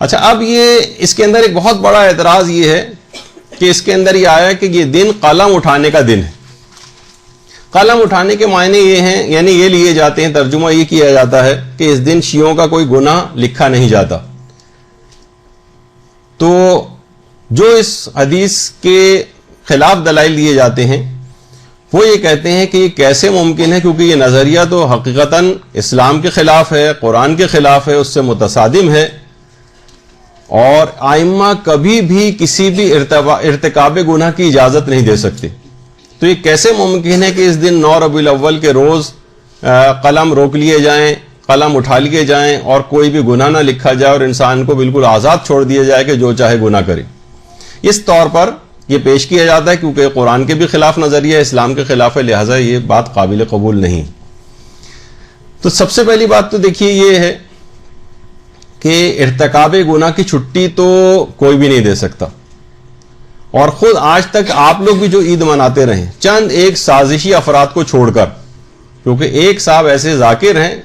اچھا، اب یہ اس کے اندر ایک بہت بڑا اعتراض یہ ہے کہ اس کے اندر یہ آیا کہ یہ دن قلم اٹھانے کا دن ہے. قلم اٹھانے کے معنی یہ ہیں، یعنی یہ لیے جاتے ہیں، ترجمہ یہ کیا جاتا ہے کہ اس دن شیعوں کا کوئی گناہ لکھا نہیں جاتا. تو جو اس حدیث کے خلاف دلائل دیے جاتے ہیں وہ یہ کہتے ہیں کہ یہ کیسے ممکن ہے، کیونکہ یہ نظریہ تو حقیقتاً اسلام کے خلاف ہے، قرآن کے خلاف ہے، اس سے متصادم ہے، اور ائمہ کبھی بھی کسی بھی ارتکاب گناہ کی اجازت نہیں دے سکتے. تو یہ کیسے ممکن ہے کہ اس دن 9 ربیع الاول کے روز قلم روک لیے جائیں، قلم اٹھا لیے جائیں اور کوئی بھی گناہ نہ لکھا جائے اور انسان کو بالکل آزاد چھوڑ دیا جائے کہ جو چاہے گناہ کرے. اس طور پر یہ پیش کیا جاتا ہے کیونکہ قرآن کے بھی خلاف نظریہ ہے، اسلام کے خلاف ہے، لہٰذا یہ بات قابل قبول نہیں. تو سب سے پہلی بات تو دیکھیے یہ ہے کہ ارتکاب گناہ کی چھٹی تو کوئی بھی نہیں دے سکتا. اور خود آج تک آپ لوگ بھی جو عید مناتے رہے چند ایک سازشی افراد کو چھوڑ کر، کیونکہ ایک صاحب ایسے ذاکر ہیں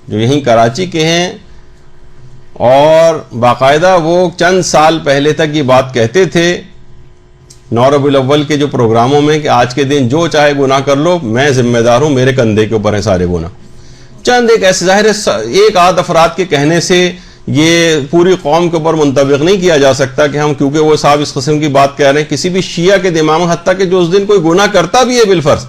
جو یہیں کراچی کے ہیں اور باقاعدہ وہ چند سال پہلے تک یہ بات کہتے تھے 9 ربیع الاول کے جو پروگراموں میں کہ آج کے دن جو چاہے گناہ کر لو، میں ذمہ دار ہوں، میرے کندھے کے اوپر ہیں سارے گناہ. چند ایک ایسے، ظاہر ہے ایک آدھ افراد کے کہنے سے یہ پوری قوم کے اوپر منطبق نہیں کیا جا سکتا کہ ہم، کیونکہ وہ صاحب اس قسم کی بات کہہ رہے ہیں. کسی بھی شیعہ کے دماغ میں، حتیٰ کہ جو اس دن کوئی گناہ کرتا بھی ہے بالفرض،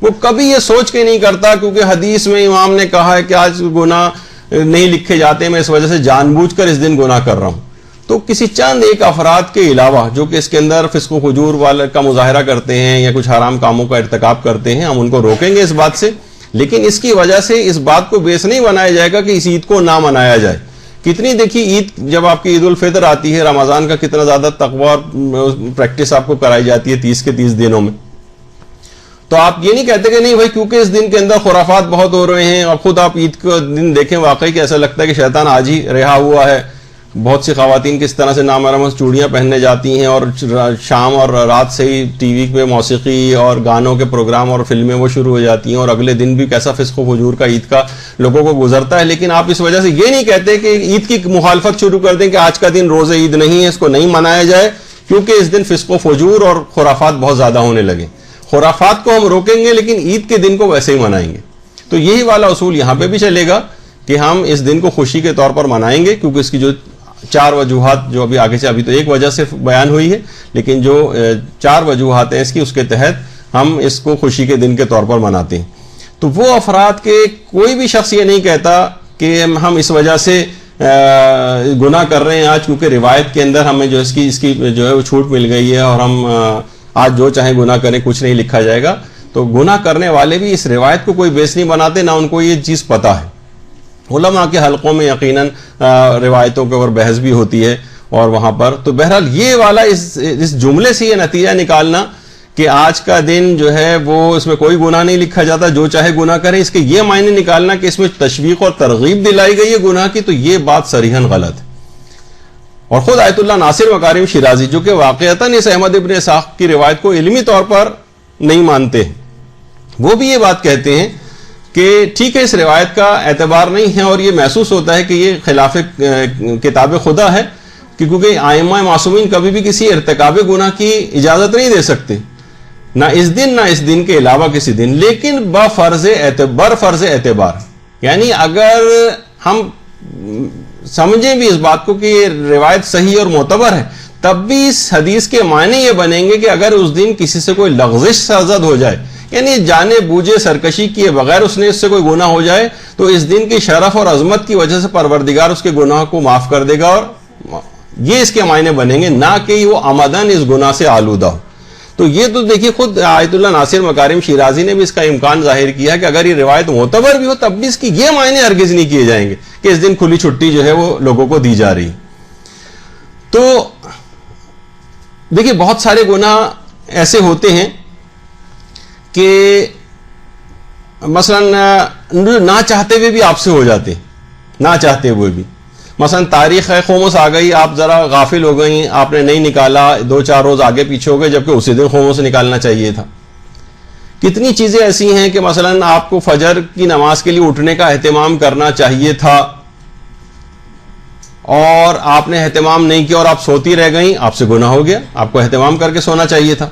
وہ کبھی یہ سوچ کے نہیں کرتا کیونکہ حدیث میں امام نے کہا ہے کہ آج گناہ نہیں لکھے جاتے، میں اس وجہ سے جان بوجھ کر اس دن گناہ کر رہا ہوں. تو کسی چند ایک افراد کے علاوہ جو کہ اس کے اندر فسق و فجور والے کا مظاہرہ کرتے ہیں یا کچھ حرام کاموں کا ارتکاب کرتے ہیں، ہم ان کو روکیں گے اس بات سے. لیکن اس کی وجہ سے اس بات کو بیس نہیں بنایا جائے گا کہ اس عید کو نہ منایا جائے. کتنی دیکھیے عید، جب آپ کی عید الفطر آتی ہے، رمضان کا کتنا زیادہ تقویٰ اور پریکٹس آپ کو کرائی جاتی ہے 30 کے 30 دنوں میں. تو آپ یہ نہیں کہتے کہ نہیں بھائی کیونکہ اس دن کے اندر خرافات بہت ہو رہے ہیں. اور خود آپ عید کا دن دیکھیں، واقعی کہ ایسا لگتا ہے کہ شیطان آج ہی رہا ہوا ہے. بہت سی خواتین کس طرح سے نامحرم چوڑیاں پہننے جاتی ہیں اور شام اور رات سے ہی ٹی وی پہ موسیقی اور گانوں کے پروگرام اور فلمیں وہ شروع ہو جاتی ہیں، اور اگلے دن بھی کیسا فسق و فجور کا عید کا لوگوں کو گزرتا ہے. لیکن آپ اس وجہ سے یہ نہیں کہتے کہ عید کی مخالفت شروع کر دیں کہ آج کا دن روز عید نہیں ہے، اس کو نہیں منایا جائے کیونکہ اس دن فسق و فجور اور خرافات بہت زیادہ ہونے لگے. خرافات کو ہم روکیں گے لیکن عید کے دن کو ویسے ہی منائیں گے. تو یہی والا اصول یہاں پہ بھی چلے گا کہ ہم اس دن کو خوشی کے طور پر منائیں گے، کیونکہ اس کی جو 4 وجوہات جو ابھی آگے سے، ابھی تو ایک وجہ صرف بیان ہوئی ہے، لیکن جو 4 وجوہات ہیں اس کی، اس کے تحت ہم اس کو خوشی کے دن کے طور پر مناتے ہیں. تو وہ افراد کے کوئی بھی شخص یہ نہیں کہتا کہ ہم اس وجہ سے گناہ کر رہے ہیں آج کیونکہ روایت کے اندر ہمیں جو اس کی جو ہے وہ چھوٹ مل گئی ہے اور ہم آج جو چاہیں گناہ کریں، کچھ نہیں لکھا جائے گا. تو گناہ کرنے والے بھی اس روایت کو کوئی بیس نہیں بناتے، نہ ان کو یہ چیز پتہ ہے. علماء کے حلقوں میں یقیناً روایتوں کے اوپر بحث بھی ہوتی ہے اور وہاں پر تو بہرحال یہ والا اس جملے سے یہ نتیجہ نکالنا کہ آج کا دن جو ہے وہ اس میں کوئی گناہ نہیں لکھا جاتا، جو چاہے گناہ کرے، اس کے یہ معنی نکالنا کہ اس میں تشویق اور ترغیب دلائی گئی ہے گناہ کی، تو یہ بات صریحاً غلط ہے. اور خود آیت اللہ ناصر مکارم شیرازی جو کہ واقعتاً اس احمد ابن اسحاق کی روایت کو علمی طور پر نہیں مانتے، وہ بھی یہ بات کہتے ہیں کہ ٹھیک ہے اس روایت کا اعتبار نہیں ہے اور یہ محسوس ہوتا ہے کہ یہ خلاف کتاب خدا ہے، کیونکہ ائمہ معصومین کبھی بھی کسی ارتکاب گناہ کی اجازت نہیں دے سکتے، نہ اس دن نہ اس دن کے علاوہ کسی دن. لیکن برفرض اعتبار، یعنی اگر ہم سمجھیں بھی اس بات کو کہ یہ روایت صحیح اور معتبر ہے، تب بھی اس حدیث کے معنی یہ بنیں گے کہ اگر اس دن کسی سے کوئی لغزش سرزد ہو جائے، یعنی جانے بوجھے سرکشی کیے بغیر اس نے اس سے کوئی گناہ ہو جائے، تو اس دن کی شرف اور عظمت کی وجہ سے پروردگار اس کے گناہ کو معاف کر دے گا، اور یہ اس کے معنی بنیں گے، نہ کہ وہ عمدن اس گناہ سے آلودہ ہو. تو یہ تو دیکھیے خود آیت اللہ ناصر مکارم شیرازی نے بھی اس کا امکان ظاہر کیا کہ اگر یہ روایت معتبر بھی ہو تب بھی اس کی یہ معنی ہرگز نہیں کیے جائیں گے کہ اس دن کھلی چھٹی جو ہے وہ لوگوں کو دی جا رہی. تو دیکھیے بہت سارے گناہ ایسے ہوتے ہیں کہ مثلا نہ چاہتے ہوئے بھی آپ سے ہو جاتے ہیں، نہ چاہتے ہوئے بھی. مثلا تاریخ ہے خمس آ گئی، آپ ذرا غافل ہو گئی، آپ نے نہیں نکالا، 2-4 روز آگے پیچھے ہو گئے جبکہ اسی دن خمس نکالنا چاہیے تھا. کتنی چیزیں ایسی ہیں کہ مثلا آپ کو فجر کی نماز کے لیے اٹھنے کا اہتمام کرنا چاہیے تھا اور آپ نے اہتمام نہیں کیا اور آپ سوتی رہ گئیں، آپ سے گناہ ہو گیا، آپ کو اہتمام کر کے سونا چاہیے تھا۔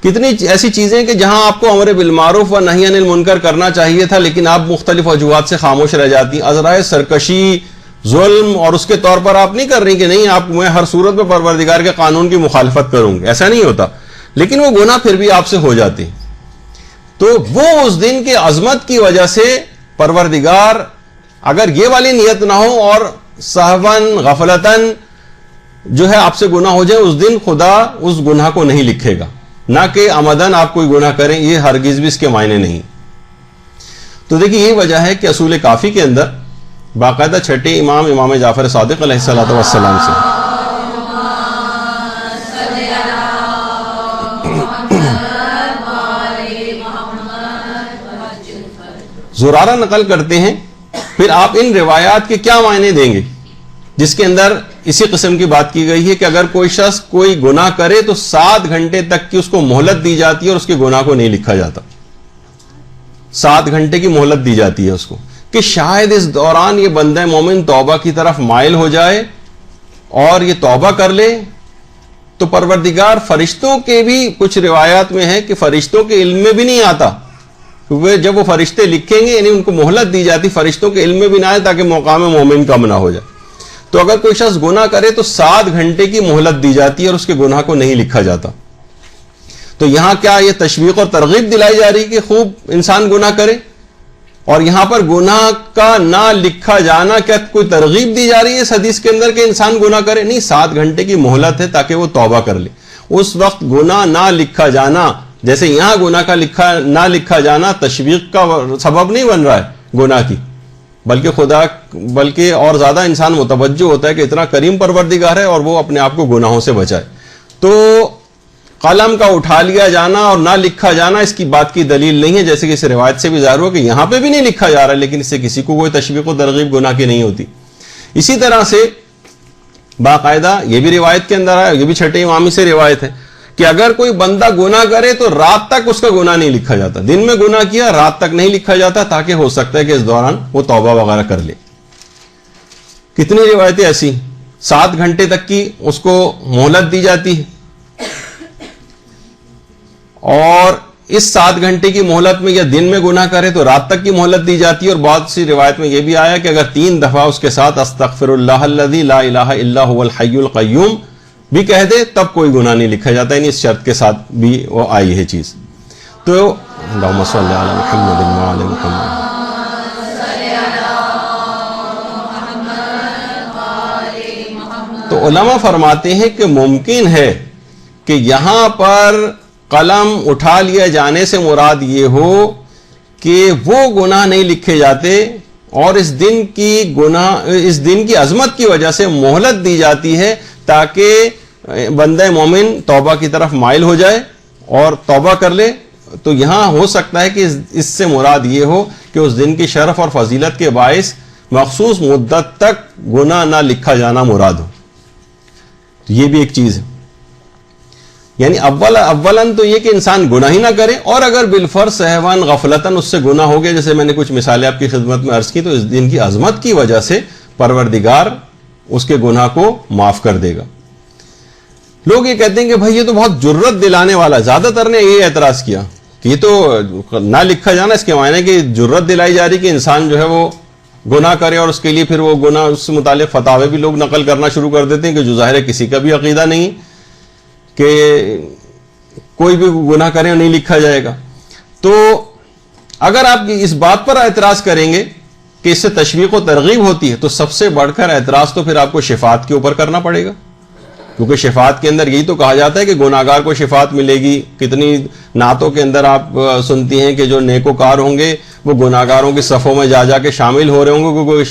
کتنی ایسی چیزیں کہ جہاں آپ کو امر بالمعروف و نہی عن المنکر کرنا چاہیے تھا، لیکن آپ مختلف وجوہات سے خاموش رہ جاتی ہیں۔ عذرائے سرکشی، ظلم، اور اس کے طور پر آپ نہیں کر رہی کہ نہیں آپ میں ہر صورت میں پروردگار کے قانون کی مخالفت کروں گی، ایسا نہیں ہوتا، لیکن وہ گناہ پھر بھی آپ سے ہو جاتے ہیں۔ تو وہ اس دن کی عظمت کی وجہ سے پروردگار، اگر یہ والی نیت نہ ہو اور سہواً غفلتاً جو ہے آپ سے گناہ ہو جائے، اس دن خدا اس گناہ کو نہیں لکھے گا، نہ کہ عمدن آپ کوئی گناہ کریں، یہ ہرگز بھی اس کے معنی نہیں۔ تو دیکھیے یہی وجہ ہے کہ اصول کافی کے اندر باقاعدہ چھٹے امام جعفر صادق علیہ الصلوۃ والسلام سے زرارہ نقل کرتے ہیں، پھر آپ ان روایات کے کیا معنی دیں گے جس کے اندر اسی قسم کی بات کی گئی ہے کہ اگر کوئی شخص کوئی گناہ کرے تو 7 گھنٹے تک کی اس کو مہلت دی جاتی ہے اور اس کے گناہ کو نہیں لکھا جاتا۔ 7 گھنٹے کی مہلت دی جاتی ہے اس کو، کہ شاید اس دوران یہ بندہ مومن توبہ کی طرف مائل ہو جائے اور یہ توبہ کر لے، تو پروردگار فرشتوں کے بھی کچھ روایات میں ہے کہ فرشتوں کے علم میں بھی نہیں آتا، کیونکہ جب وہ فرشتے لکھیں گے، یعنی ان کو مہلت دی جاتی، فرشتوں کے علم میں بھی نہ آئے تاکہ مقام مومن کم نہ ہو جائے۔ تو اگر کوئی شخص گناہ کرے تو 7 گھنٹے کی مہلت دی جاتی ہے اور اس کے گناہ کو نہیں لکھا جاتا۔ تو یہاں کیا یہ تشویق اور ترغیب دلائی جا رہی کہ خوب انسان گناہ کرے، اور یہاں پر گناہ کا نہ لکھا جانا کیا کوئی ترغیب دی جا رہی ہے اس حدیث کے اندر کہ انسان گناہ کرے؟ نہیں، 7 گھنٹے کی مہلت ہے تاکہ وہ توبہ کر لے۔ اس وقت گناہ نہ لکھا جانا، جیسے یہاں گناہ کا نہ لکھا جانا تشویق کا سبب نہیں بن رہا ہے گناہ کی، بلکہ اور زیادہ انسان متوجہ ہوتا ہے کہ اتنا کریم پروردگار ہے اور وہ اپنے آپ کو گناہوں سے بچائے۔ تو قلم کا اٹھا لیا جانا اور نہ لکھا جانا اس کی بات کی دلیل نہیں ہے، جیسے کہ اس روایت سے بھی ظاہر ہوا کہ یہاں پہ بھی نہیں لکھا جا رہا ہے، لیکن اس سے کسی کو کوئی تشویق و ترغیب گناہ کی نہیں ہوتی۔ اسی طرح سے باقاعدہ یہ بھی روایت کے اندر ہے، یہ بھی چھٹے امامی سے روایت ہے کہ اگر کوئی بندہ گناہ کرے تو رات تک اس کا گناہ نہیں لکھا جاتا، دن میں گناہ کیا رات تک نہیں لکھا جاتا، تاکہ ہو سکتا ہے کہ اس دوران وہ توبہ وغیرہ کر لے۔ کتنی روایتیں ایسی 7 گھنٹے تک کی اس کو مہلت دی جاتی ہے، اور اس 7 گھنٹے کی مہلت میں یا دن میں گناہ کرے تو رات تک کی مہلت دی جاتی ہے۔ اور بہت سی روایت میں یہ بھی آیا کہ اگر 3 دفعہ اس کے ساتھ استغفر اللہ الذی لا الہ الا هو الحی القیوم بھی کہہ دے تب کوئی گناہ نہیں لکھا جاتا، یعنی اس شرط کے ساتھ بھی وہ آئی ہے چیز۔ تو اللہم صلی علی محمد وعلی محمد۔ تو علماء فرماتے ہیں کہ ممکن ہے کہ یہاں پر قلم اٹھا لیا جانے سے مراد یہ ہو کہ وہ گناہ نہیں لکھے جاتے اور اس دن کی عظمت کی وجہ سے مہلت دی جاتی ہے تاکہ بندہ مومن توبہ کی طرف مائل ہو جائے اور توبہ کر لے۔ تو یہاں ہو سکتا ہے کہ اس سے مراد یہ ہو کہ اس دن کی شرف اور فضیلت کے باعث مخصوص مدت تک گناہ نہ لکھا جانا مراد ہو۔ تو یہ بھی ایک چیز ہے، یعنی اولاً تو یہ کہ انسان گناہ ہی نہ کرے، اور اگر بالفرض سہواً غفلتاً اس سے گناہ ہو گیا، جیسے میں نے کچھ مثالیں آپ کی خدمت میں عرض کی، تو اس دن کی عظمت کی وجہ سے پروردگار اس کے گناہ کو معاف کر دے گا۔ لوگ یہ کہتے ہیں کہ بھائی یہ تو بہت جرت دلانے والا، زیادہ تر نے یہ اعتراض کیا کہ یہ تو نہ لکھا جانا اس کے معنی کہ جرت دلائی جا رہی کہ انسان جو ہے وہ گناہ کرے، اور اس کے لیے پھر وہ گناہ اس سے متعلق فتاوے بھی لوگ نقل کرنا شروع کر دیتے ہیں کہ جو ظاہر ہے کسی کا بھی عقیدہ نہیں کہ کوئی بھی گناہ کرے اور نہیں لکھا جائے گا۔ تو اگر آپ اس بات پر اعتراض کریں گے کہ اس سے تشویق و ترغیب ہوتی ہے، تو سب سے بڑھ کر اعتراض تو پھر آپ کو شفاعت کے اوپر کرنا پڑے گا، کیونکہ شفاعت کے اندر یہی تو کہا جاتا ہے کہ گناہگار کو شفاعت ملے گی۔ کتنی نعتوں کے اندر آپ سنتی ہیں کہ جو نیکوکار ہوں گے وہ گناہگاروں کے صفوں میں جا کے شامل ہو رہے ہوں گے، کیونکہ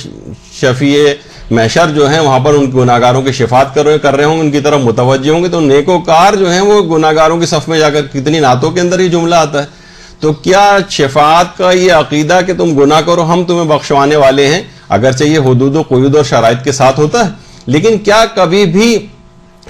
شفیع محشر جو ہیں وہاں پر ان گناہگاروں کی شفاعت کر رہے ہوں گے، ان کی طرف متوجہ ہوں گے، تو نیکوکار جو ہیں وہ گناہگاروں کے صف میں جا کر، کتنی نعتوں کے اندر یہ جملہ آتا ہے۔ تو کیا شفاعت کا یہ عقیدہ کہ تم گناہ کرو ہم تمہیں بخشوانے والے ہیں، اگرچہ یہ حدود و قیود اور شرائط کے ساتھ ہوتا ہے، لیکن کیا کبھی بھی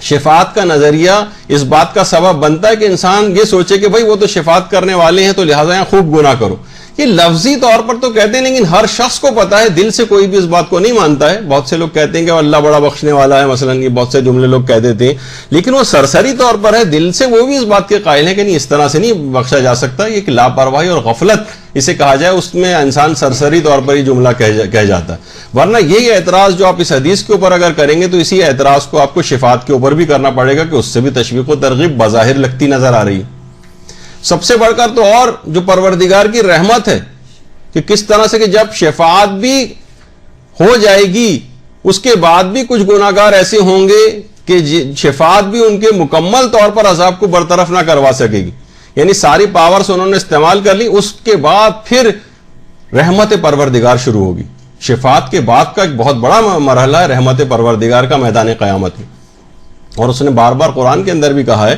شفاعت کا نظریہ اس بات کا سبب بنتا ہے کہ انسان یہ سوچے کہ بھائی وہ تو شفاعت کرنے والے ہیں تو لہٰذا یہاں خوب گناہ کرو؟ یہ لفظی طور پر تو کہتے ہیں لیکن ہر شخص کو پتا ہے، دل سے کوئی بھی اس بات کو نہیں مانتا ہے. بہت سے لوگ کہتے ہیں کہ اللہ بڑا بخشنے والا ہے، مثلا یہ بہت سے جملے لوگ کہہ دیتے ہیں، لیکن وہ سرسری طور پر ہے، دل سے وہ بھی اس بات کے قائل ہیں کہ نہیں اس طرح سے نہیں بخشا جا سکتا. یہ کہ لاپرواہی اور غفلت اسے کہا جائے، اس میں انسان سرسری طور پر یہ جملہ کہہ جاتا ہے. ورنہ یہی اعتراض جو آپ اس حدیث کے اوپر اگر کریں گے تو اسی اعتراض کو آپ کو شفاعت کے اوپر بھی کرنا پڑے گا کہ اس سے بھی تشویق و ترغیب بظاہر لگتی نظر آ رہی ہے. سب سے بڑھ کر تو اور جو پروردگار کی رحمت ہے کہ کس طرح سے کہ جب شفاعت بھی ہو جائے گی اس کے بعد بھی کچھ گناہگار ایسے ہوں گے کہ شفاعت بھی ان کے مکمل طور پر عذاب کو برطرف نہ کروا سکے گی. یعنی ساری پاورز انہوں نے استعمال کر لی، اس کے بعد پھر رحمت پروردگار شروع ہوگی. شفاعت کے بعد کا ایک بہت بڑا مرحلہ ہے رحمت پروردگار کا میدان قیامت میں. اور اس نے بار بار قرآن کے اندر بھی کہا ہے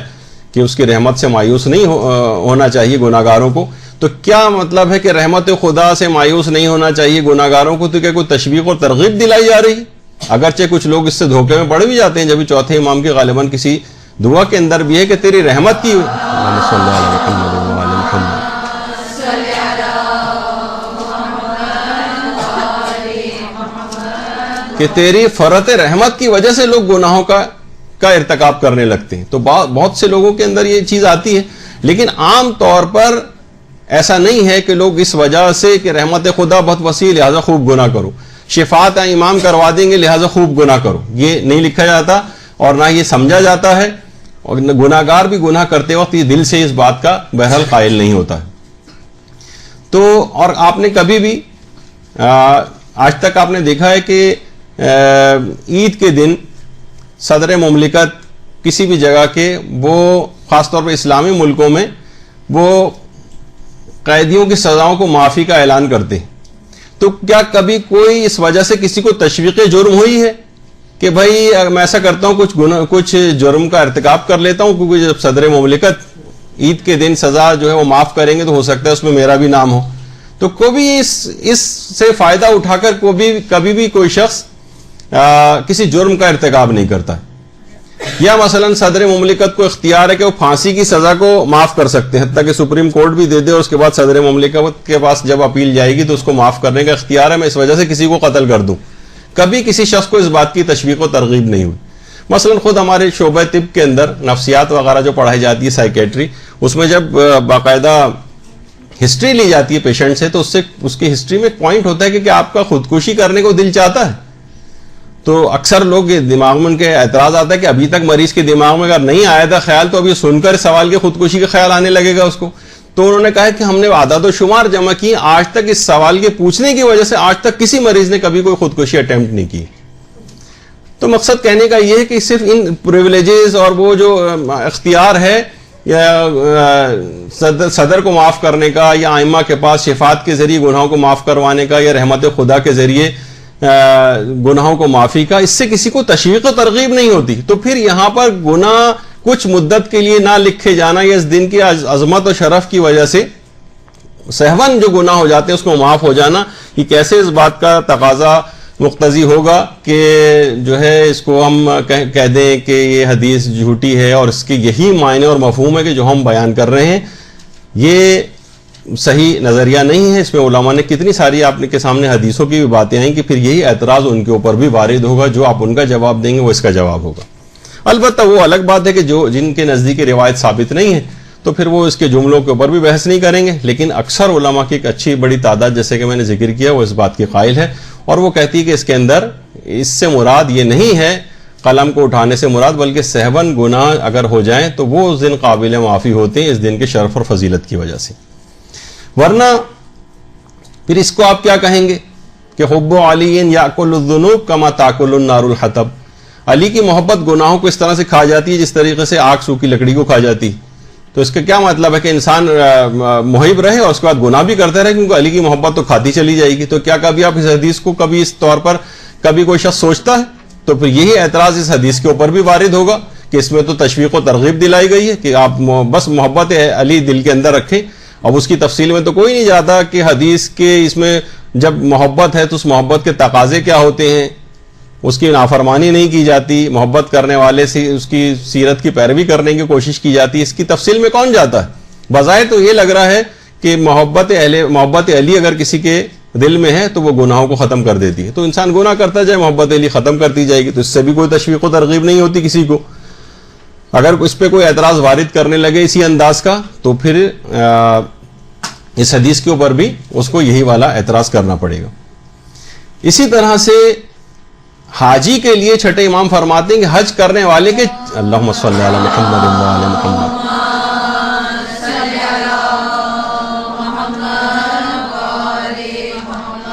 کہ اس کی رحمت سے مایوس نہیں ہونا چاہیے گناہگاروں کو. تو کیا مطلب ہے کہ رحمت خدا سے مایوس نہیں ہونا چاہیے گناہگاروں کو؟ تو کیا کوئی تشویق اور ترغیب دلائی جا رہی؟ اگرچہ کچھ لوگ اس سے دھوکے میں پڑ بھی جاتے ہیں، جبھی چوتھے امام کے غالباً کسی دعا کے اندر بھی ہے کہ تیری رحمت کی کہ تیری فرت رحمت کی وجہ سے لوگ گناہوں کا ارتکاب کرنے لگتے ہیں. تو بہت سے لوگوں کے اندر یہ چیز آتی ہے، لیکن عام طور پر ایسا نہیں ہے کہ لوگ اس وجہ سے کہ رحمت خدا بہت وسیع لہذا خوب گناہ کرو، شفاعت امام کروا دیں گے لہذا خوب گناہ کرو. یہ نہیں لکھا جاتا اور نہ یہ سمجھا جاتا ہے. اور گناہگار بھی گناہ کرتے وقت یہ دل سے اس بات کا بہرحال قائل نہیں ہوتا ہے. تو اور آپ نے کبھی بھی آج تک آپ نے دیکھا ہے کہ عید کے دن صدر مملکت کسی بھی جگہ کے وہ خاص طور پر اسلامی ملکوں میں وہ قیدیوں کی سزاؤں کو معافی کا اعلان کرتے ہیں. تو کیا کبھی کوئی اس وجہ سے کسی کو تشویق جرم ہوئی ہے کہ بھائی میں ایسا کرتا ہوں کچھ جرم کا ارتکاب کر لیتا ہوں کیونکہ جب صدر مملکت عید کے دن سزا جو ہے وہ معاف کریں گے تو ہو سکتا ہے اس میں میرا بھی نام ہو. تو کبھی اس سے فائدہ اٹھا کر کبھی بھی کوئی شخص کسی جرم کا ارتکاب نہیں کرتا. یا مثلا صدر مملکت کو اختیار ہے کہ وہ پھانسی کی سزا کو معاف کر سکتے ہیں، حتیٰ کہ سپریم کورٹ بھی دے دے اور اس کے بعد صدر مملکت کے پاس جب اپیل جائے گی تو اس کو معاف کرنے کا اختیار ہے، میں اس وجہ سے کسی کو قتل کر دوں. کبھی کسی شخص کو اس بات کی تشویق و ترغیب نہیں ہوئی. مثلا خود ہمارے شعبہ طب کے اندر نفسیات وغیرہ جو پڑھائی جاتی ہے، سائیکیٹری، اس میں جب باقاعدہ ہسٹری لی جاتی ہے پیشنٹ سے تو اس کی ہسٹری میں ایک پوائنٹ ہوتا ہے کہ آپ کا خودکشی کرنے کو دل چاہتا ہے. تو اکثر لوگ دماغ میں ان کے اعتراض آتا ہے کہ ابھی تک مریض کے دماغ میں اگر نہیں آیا تھا خیال تو ابھی سن کر سوال کے خودکشی کا خیال آنے لگے گا اس کو. تو انہوں نے کہا کہ ہم نے اعداد و شمار جمع کی، آج تک اس سوال کے پوچھنے کی وجہ سے آج تک کسی مریض نے کبھی کوئی خودکشی اٹیمپٹ نہیں کی. تو مقصد کہنے کا یہ ہے کہ صرف ان پریویلیجز اور وہ جو اختیار ہے یا صدر کو معاف کرنے کا یا ائمہ کے پاس شفاعت کے ذریعے گناہوں کو معاف کروانے کا یا رحمت خدا کے ذریعے گناہوں کو معافی کا، اس سے کسی کو تشویق و ترغیب نہیں ہوتی. تو پھر یہاں پر گناہ کچھ مدت کے لیے نہ لکھے جانا یا اس دن کی عظمت و شرف کی وجہ سے سہون جو گناہ ہو جاتے ہیں اس کو معاف ہو جانا، یہ کیسے اس بات کا تقاضا مقتضی ہوگا کہ جو ہے اس کو ہم کہہ دیں کہ یہ حدیث جھوٹی ہے اور اس کے یہی معنی اور مفہوم ہے کہ جو ہم بیان کر رہے ہیں. یہ صحیح نظریہ نہیں ہے. اس میں علماء نے کتنی ساری آپ کے سامنے حدیثوں کی بھی باتیں آئیں کہ پھر یہی اعتراض ان کے اوپر بھی وارد ہوگا، جو آپ ان کا جواب دیں گے وہ اس کا جواب ہوگا. البتہ وہ الگ بات ہے کہ جن کے نزدیک روایت ثابت نہیں ہے تو پھر وہ اس کے جملوں کے اوپر بھی بحث نہیں کریں گے. لیکن اکثر علماء کی ایک اچھی بڑی تعداد جیسے کہ میں نے ذکر کیا وہ اس بات کی قائل ہے اور وہ کہتی ہے کہ اس کے اندر اس سے مراد یہ نہیں ہے قلم کو اٹھانے سے مراد، بلکہ سہون گناہ اگر ہو جائیں تو وہ اس دن قابل معافی ہوتے ہیں اس دن کے شرف اور فضیلت کی وجہ سے. ورنہ پھر اس کو آپ کیا کہیں گے کہ حب علی یاکل الذنوب کما تاکل النار الحطب، علی کی محبت گناہوں کو اس طرح سے کھا جاتی ہے جس طریقے سے آگ سوکھی لکڑی کو کھا جاتی. تو اس کا کیا مطلب ہے کہ انسان محب رہے اور اس کے بعد گناہ بھی کرتے رہے کیونکہ علی کی محبت تو کھاتی چلی جائے گی. تو کیا کبھی آپ اس حدیث کو کبھی اس طور پر کبھی کوئی شخص سوچتا ہے؟ تو پھر یہی اعتراض اس حدیث کے اوپر بھی وارد ہوگا کہ اس میں تو تشویق و ترغیب دلائی گئی ہے کہ آپ بس محبت علی دل کے اندر رکھیں. اب اس کی تفصیل میں تو کوئی نہیں جاتا کہ حدیث کے اس میں جب محبت ہے تو اس محبت کے تقاضے کیا ہوتے ہیں، اس کی نافرمانی نہیں کی جاتی، محبت کرنے والے سے اس کی سیرت کی پیروی کرنے کی کوشش کی جاتی ہے. اس کی تفصیل میں کون جاتا ہے؟ بظاہر تو یہ لگ رہا ہے کہ محبت علی اگر کسی کے دل میں ہے تو وہ گناہوں کو ختم کر دیتی ہے. تو انسان گناہ کرتا جائے، محبت علی ختم کرتی جائے گی، تو اس سے بھی کوئی تشویق و ترغیب نہیں ہوتی کسی کو. اگر اس پہ کوئی اعتراض وارد کرنے لگے اسی انداز کا، تو پھر اس حدیث کے اوپر بھی اس کو یہی والا اعتراض کرنا پڑے گا. اسی طرح سے حاجی کے لیے چھٹے امام فرماتے ہیں کہ حج کرنے والے کے اللہم صلی علی محمد و علی محمد،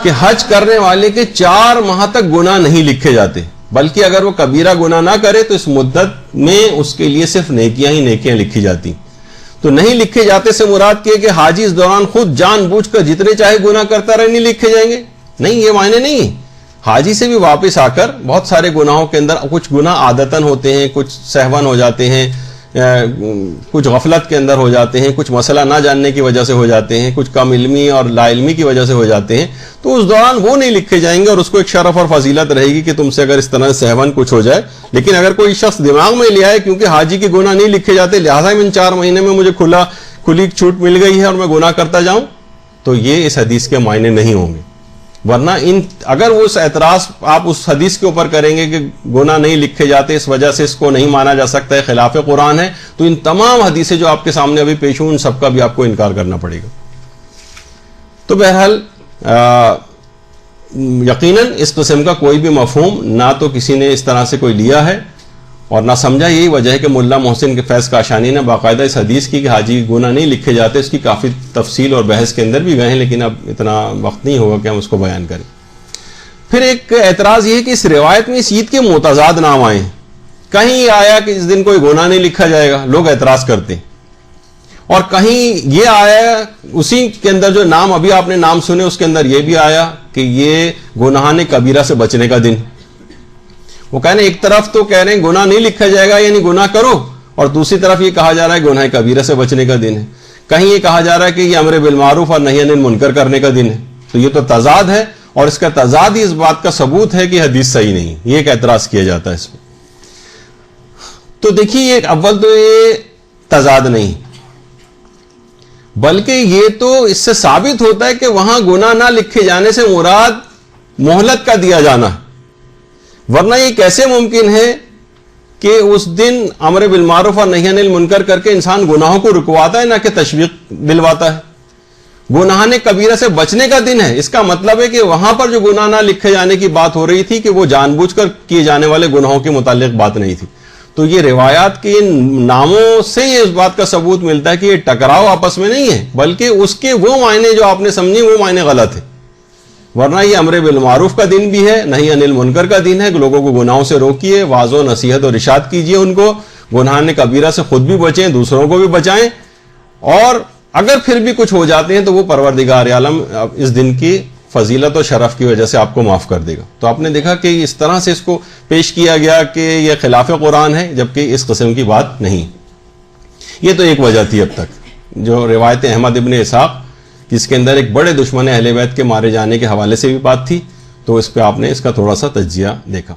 کہ حج کرنے والے کے 4 ماہ تک گناہ نہیں لکھے جاتے، بلکہ اگر وہ کبیرہ گناہ نہ کرے تو اس مدت میں اس کے لیے صرف نیکیاں ہی نیکیاں لکھی جاتی. تو نہیں لکھے جاتے سے مراد یہ کہ حاجی اس دوران خود جان بوجھ کر جتنے چاہے گناہ کرتا رہے نہیں لکھے جائیں گے. نہیں، یہ معنی نہیں ہے. حاجی سے بھی واپس آ کر بہت سارے گناہوں کے اندر کچھ گناہ عادتاً ہوتے ہیں، کچھ سہون ہو جاتے ہیں، کچھ غفلت کے اندر ہو جاتے ہیں، کچھ مسئلہ نہ جاننے کی وجہ سے ہو جاتے ہیں، کچھ کم علمی اور لا علمی کی وجہ سے ہو جاتے ہیں. تو اس دوران وہ نہیں لکھے جائیں گے، اور اس کو ایک شرف اور فضیلت رہے گی کہ تم سے اگر اس طرح سہون کچھ ہو جائے. لیکن اگر کوئی شخص دماغ میں لیا ہے کیونکہ حاجی کے گناہ نہیں لکھے جاتے لہٰذا ان 4 مہینے میں مجھے کھلی چھوٹ مل گئی ہے اور میں گناہ کرتا جاؤں، تو یہ اس حدیث کے معنی نہیں ہوں گے. ورنہ اگر وہ اعتراض آپ اس حدیث کے اوپر کریں گے کہ گناہ نہیں لکھے جاتے اس وجہ سے اس کو نہیں مانا جا سکتا ہے، خلاف قرآن ہے، تو ان تمام حدیثیں جو آپ کے سامنے ابھی پیش ہوں ان سب کا بھی آپ کو انکار کرنا پڑے گا. تو بہرحال یقیناً اس قسم کا کوئی بھی مفہوم نہ تو کسی نے اس طرح سے کوئی لیا ہے اور نہ سمجھا. یہی وجہ ہے کہ ملا محسن کے فیض کاشانی نے باقاعدہ اس حدیث کی کہ حاجی گناہ نہیں لکھے جاتے اس کی کافی تفصیل اور بحث کے اندر بھی گئے ہیں، لیکن اب اتنا وقت نہیں ہوگا کہ ہم اس کو بیان کریں. پھر ایک اعتراض یہ ہے کہ اس روایت میں اس عید کے متضاد نام آئے ہیں. کہیں آیا کہ اس دن کوئی گناہ نہیں لکھا جائے گا، لوگ اعتراض کرتے ہیں، اور کہیں یہ آیا اسی کے اندر جو نام ابھی آپ نے نام سنے اس کے اندر یہ بھی آیا کہ یہ گناہان کبیرہ سے بچنے کا دن. وہ کہنے ایک طرف تو کہہ رہے ہیں گناہ نہیں لکھا جائے گا یعنی گناہ کرو، اور دوسری طرف یہ کہا جا رہا ہے گناہ کبیرہ سے بچنے کا دن ہے. کہیں یہ کہا جا رہا ہے کہ یہ امر بالمعروف اور نہی عن المنکر کرنے کا دن ہے. تو یہ تو تضاد ہے، اور اس کا تضاد ہی اس بات کا ثبوت ہے کہ حدیث صحیح نہیں. یہ ایک اعتراض کیا جاتا ہے اس میں. تو دیکھیے اول تو یہ تضاد نہیں، بلکہ یہ تو اس سے ثابت ہوتا ہے کہ وہاں گناہ نہ لکھے جانے سے مراد مہلت کا دیا جانا. ورنہ یہ کیسے ممکن ہے کہ اس دن امر بالمعروف اور نہی عن المنکر کر کے انسان گناہوں کو رکواتا ہے نہ کہ تشویق دلواتا ہے. گناہان کبیرہ سے بچنے کا دن ہے، اس کا مطلب ہے کہ وہاں پر جو گناہ نہ لکھے جانے کی بات ہو رہی تھی کہ وہ جان بوجھ کر کیے جانے والے گناہوں کے متعلق بات نہیں تھی. تو یہ روایات کے ناموں سے یہ اس بات کا ثبوت ملتا ہے کہ یہ ٹکراؤ آپس میں نہیں ہے، بلکہ اس کے وہ معنی جو آپ نے سمجھے وہ معنی غلط ہے. ورنہ یہ امر بالمعروف کا دن بھی ہے، نہی عن المنکر کا دن ہے. لوگوں کو گناہوں سے روکیے، واعظ و نصیحت اور ارشاد کیجیے ان کو، گناہان کبیرہ سے خود بھی بچیں، دوسروں کو بھی بچائیں، اور اگر پھر بھی کچھ ہو جاتے ہیں تو وہ پروردگار عالم اس دن کی فضیلت و شرف کی وجہ سے آپ کو معاف کر دے گا. تو آپ نے دیکھا کہ اس طرح سے اس کو پیش کیا گیا کہ یہ خلاف قرآن ہے، جبکہ اس قسم کی بات نہیں. یہ تو ایک وجہ تھی اب تک جو روایت احمد ابن اسحاق جس کے اندر ایک بڑے دشمن اہل بیت کے مارے جانے کے حوالے سے بھی بات تھی، تو اس پہ آپ نے اس کا تھوڑا سا تجزیہ دیکھا.